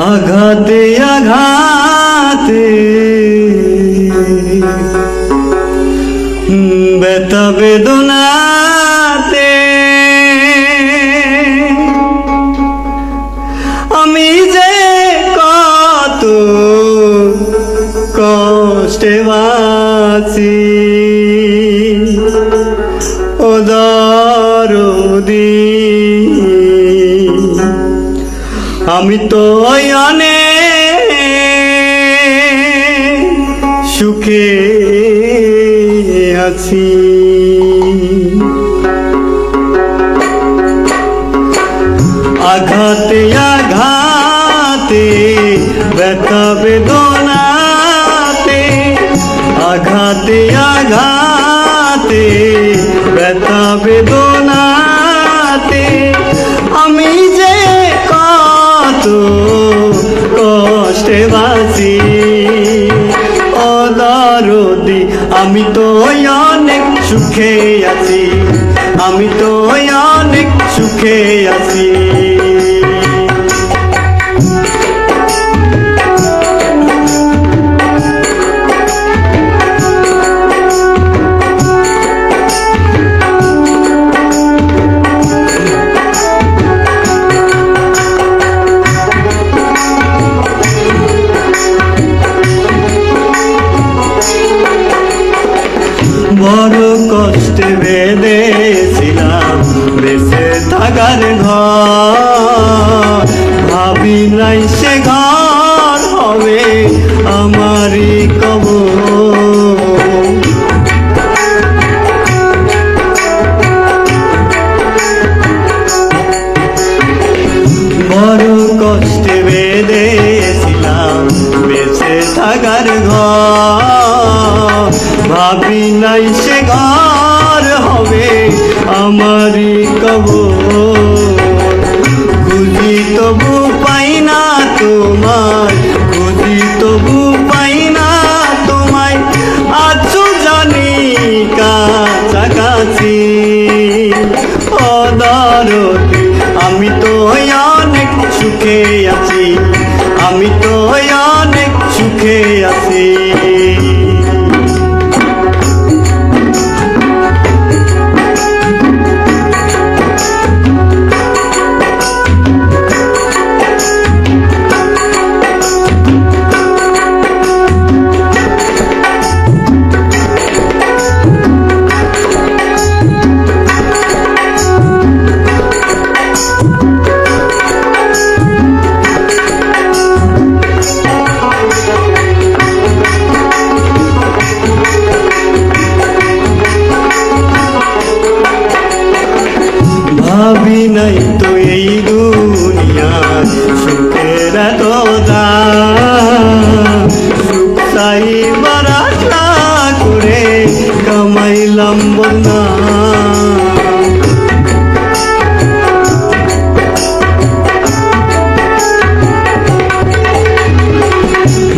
আঘাতে আঘাতে ব্যথা বেদনাতে আমি যে কত কষ্টে বাঁচি ও দরদি, আমি তো অনেক সুখে আছি। আঘাতে আঘাতে ব্যথা বেদনাতে, আঘাতে আঘাতে ব্যথা বেদনাতে আমি যে কত কষ্টে বাঁচি ও দরদি, আমি তো অনেক সুখে আছি, আমি তো অনেক সুখে আছি। বড় কষ্টে বেঁধেছিলাম বেঁচে থাকার ঘর, ভাবি নাই সে ঘর হবে আমারই কবর। বড় কষ্টে বেঁধেছিলাম বেঁচে থাকার ঘর, ভাবি নাই সে ঘর হবে আমারই কবর। খুঁজি তবু পাই না তোমায়, খুঁজি তবু পাই না তোমায়, আছো জানি কাছাকাছি ও দরদি, আমি তো অনেক সুখে আছি, আমি তো অনেক সুখে আছি। ভাবি নাই তো এই দুনিয়ার সুখের এত দাম, সুখ চাইবার আশা করে কামাইলাম বদনাম।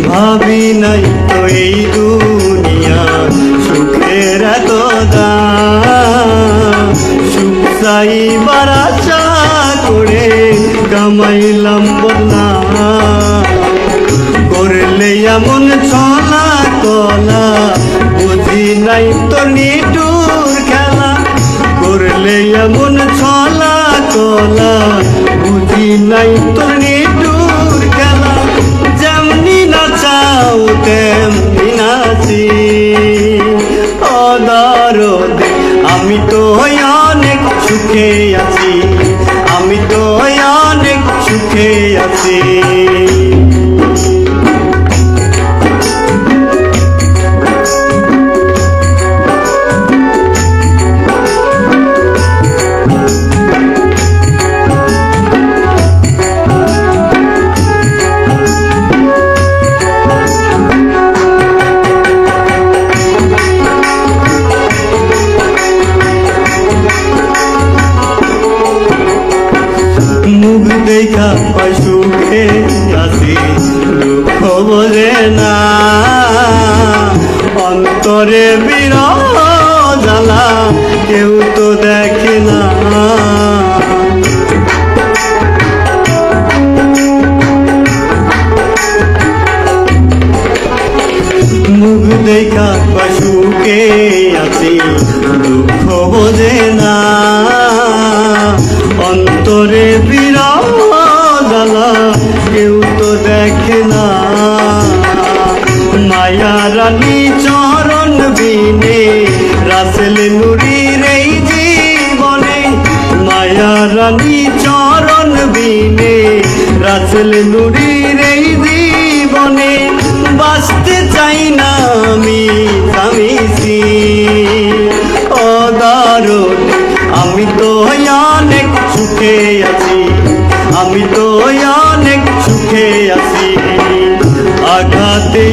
ভাবি নাই তো এই দুনিয়ার সুখের এত দাম, সুখ চাইবার আশা করে কামাইলাম বদনাম। করলে এমন ছলা কলা বুঝি নাই তো নিটুর খেলা, করলে এমন ছলা কলা বুঝি নাই তো নিটুর খেলা। যেমনি নাচাও তেমনি নাচি ও দরদি, আমি তো অনেক সুখে আছি, আমি তো অনেক সুখে আছি। মুখ দেখা পাই সুখে আছি, দুঃখ বোঝে না অন্তরে বিরহ জ্বালা কেউ তো দেখে না। দেখা কয় সুখে আছি দুঃখ বোঝে না অন্তরে বিরহ জ্বালা কেউ তো দেখে না মায়া রানী চরণ বিনে রাসেল নুরির এই জীবনে মায়া রানী চরণ বিনে রাসেল নুরির এই জীবনে বাঁচতে চাই না আমি স্বামীজি ও দারুণ আমি তো অনেক সুখে আছি আমি তো অনেক সুখে আছি আঘাতে